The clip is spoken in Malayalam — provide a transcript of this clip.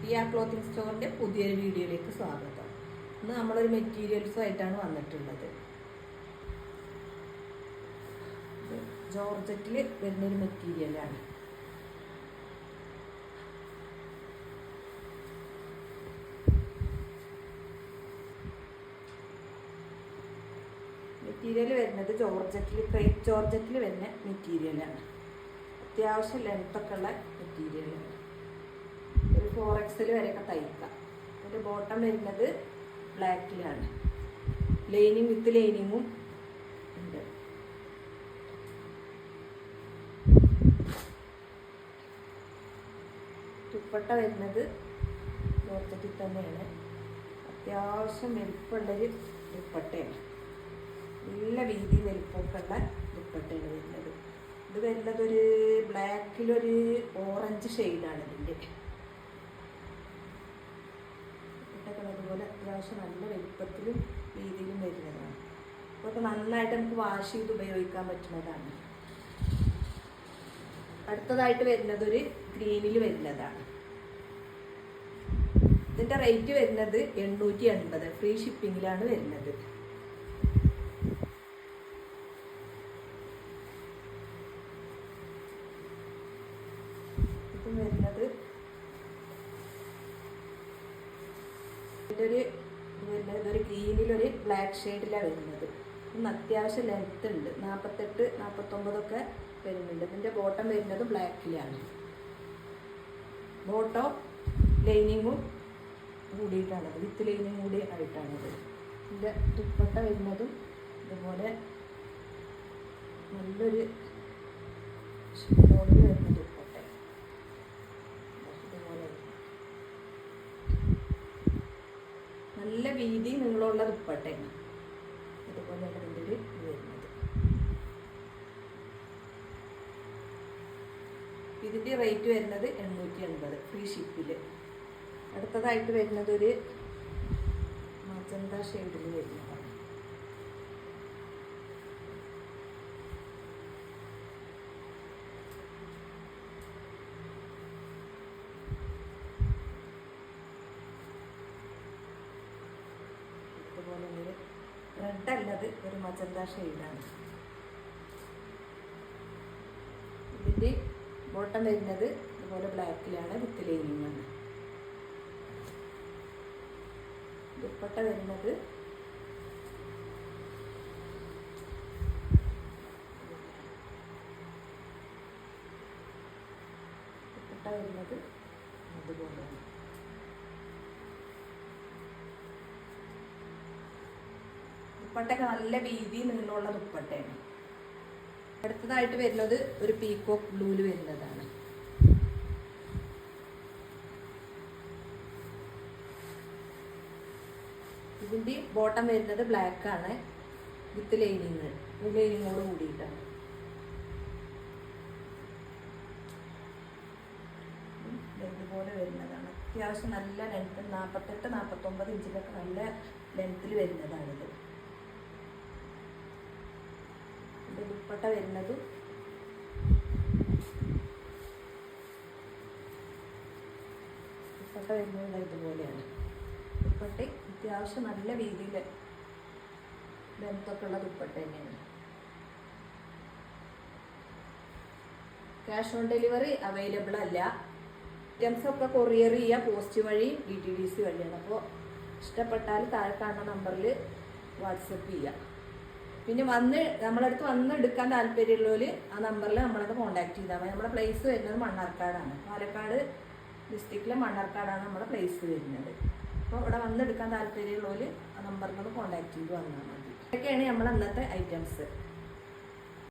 റിയ ക്ലോത്തിങ് സ്റ്റോറിൻ്റെ പുതിയൊരു വീഡിയോയിലേക്ക് സ്വാഗതം. ഇന്ന് നമ്മളൊരു മെറ്റീരിയൽസുമായിട്ടാണ് വന്നിട്ടുള്ളത്. ജോർജറ്റിൽ വരുന്നൊരു മെറ്റീരിയലാണ്. മെറ്റീരിയൽ വരുന്നത് ക്രേപ്പ് ജോർജറ്റിൽ വരുന്ന മെറ്റീരിയലാണ്. അത്യാവശ്യം ലെങ്ത്തൊക്കെ ഉള്ള മെറ്റീരിയലാണ്. ഒരു 4XL വരെയൊക്കെ തയ്ക്കാം. അതിൻ്റെ ബോട്ടം വരുന്നത് ബ്ലാക്കിലാണ്. ലൈനിങ് വിത്ത് ലൈനിങ്ങും ഉണ്ട്. ദുപ്പട്ട വരുന്നത് ജോർജറ്റിൽ തന്നെയാണ്. അത്യാവശ്യം വലിപ്പമുള്ളൊരു ദുപ്പട്ടയാണ്. നല്ല വീതി വലിപ്പമൊക്കെ ഉള്ള ദുപ്പട്ടയാണ് വരുന്നത്. ഇത് വരുന്നത് ഒരു ബ്ലാക്കിലൊരു ഓറഞ്ച് ഷെയ്ഡാണ് ഇതിൻ്റെ. അതുപോലെ അത്യാവശ്യം നല്ല വലിപ്പത്തിലും രീതിയിലും വരുന്നതാണ്. അപ്പോൾ നന്നായിട്ട് നമുക്ക് വാഷ് ചെയ്ത് ഉപയോഗിക്കാൻ പറ്റുന്നതാണ്. അടുത്തതായിട്ട് വരുന്നത് ഒരു ഗ്രീനിൽ വരുന്നതാണ്. ഇതിൻ്റെ റേറ്റ് വരുന്നത് 880, ഫ്രീ ഷിപ്പിങ്ങിലാണ് വരുന്നത്. ഇത് വരുന്നത് ഇതൊരു ഗ്രീനിലൊരു ബ്ലാക്ക് ഷെയ്ഡിലാണ് വരുന്നത്. ഇന്ന് അത്യാവശ്യം ലെങ്ത്ത് ഉണ്ട്. 48, 49 വരുന്നുണ്ട്. ഇതിൻ്റെ ബോട്ടം വരുന്നത് ബ്ലാക്കിലാണ്. ബോട്ടം ലൈനിങ്ങും കൂടിയിട്ടാണത്, വിത്ത് ലൈനിങ് കൂടി ആയിട്ടാണത്. ഇതിൻ്റെ ദുപ്പട്ട വരുന്നതും ഇതുപോലെ നല്ലൊരു ഷോളിൽ വരുന്ന ദുപ്പട്ട. നല്ല വീതി നീളമുള്ള ദുപ്പട്ടയാണ്. അതുപോലെയാണ് ഇതിൻ്റെ ഒരു ഇത് വരുന്നത്. ഇതിൻ്റെ റേറ്റ് വരുന്നത് 880, ഫ്രീ ഷിപ്പിൽ. അടുത്തതായിട്ട് വരുന്നത് ഒരു മജന്ത ഷെയ്ഡിൽ വരുന്നതാണ്. അതുപോലെ ഒരു റെഡ് അല്ലത് ഒരു മജന്ത ഷെയ്ഡാണ്. ഇതിൻ്റെ ബോട്ടം വരുന്നത് ഇതുപോലെ ബ്ലാക്കിലാണ്, വിത്ത് ലൈനിങ്ങാണ്. ദുപ്പട്ട വരുന്നത് അതുപോലെയാണ്. ദുപ്പട്ടയൊക്കെ നല്ല വീതി നീളമുള്ള ദുപ്പട്ടയാണ്. അടുത്തതായിട്ട് വരുന്നത് ഒരു പീകോക്ക് ബ്ലൂവിൽ വരുന്നതാണ്. ഇതിൻ്റെ ബോട്ടം വരുന്നത് ബ്ലാക്കാണ്, വിത്ത് ലൈനിങ്ങോട് കൂടിയിട്ടാണ്. ഇതുപോലെ വരുന്നതാണ്. അത്യാവശ്യം നല്ല ലെങ്ത്ത്, 48, 49 ഇഞ്ചിലൊക്കെ നല്ല ലെങ്ത്തിൽ വരുന്നതാണിത്. ഇത് ദുപ്പട്ട വരുന്നതും ഇതുപോലെയാണ്. ദുപ്പട്ട അത്യാവശ്യം നല്ല രീതിയിൽ ലെങ്ത്തൊക്കെ ഉള്ള ദുപ്പട്ട തന്നെയാണ്. ക്യാഷ് ഓൺ ഡെലിവറി അവൈലബിൾ അല്ല. ഐറ്റംസൊക്കെ കൊറിയർ ചെയ്യുക പോസ്റ്റ് വഴി, DTDC വഴിയാണ്. അപ്പോൾ ഇഷ്ടപ്പെട്ടാൽ താഴെ കാണുന്ന നമ്പറിൽ വാട്സപ്പ് ചെയ്യുക. പിന്നെ നമ്മളടുത്ത് വന്ന് എടുക്കാൻ താല്പര്യമുള്ളവർ ആ നമ്പറിൽ നമ്മളത് കോൺടാക്ട് ചെയ്താൽ മതി. നമ്മുടെ പ്ലേസ് വരുന്നത് മണ്ണാർക്കാടാണ്. പാലക്കാട് ഡിസ്ട്രിക്റ്റിലെ മണ്ണാർക്കാടാണ് നമ്മുടെ പ്ലേസ് വരുന്നത്. അപ്പോൾ ഇവിടെ വന്നെടുക്കാൻ താല്പര്യമുള്ളവർ ആ നമ്പറിനോട് കോൺടാക്ട് ചെയ്ത് വന്നാൽ മതി. ഇതൊക്കെയാണ് നമ്മൾ അന്നത്തെ ഐറ്റംസ്.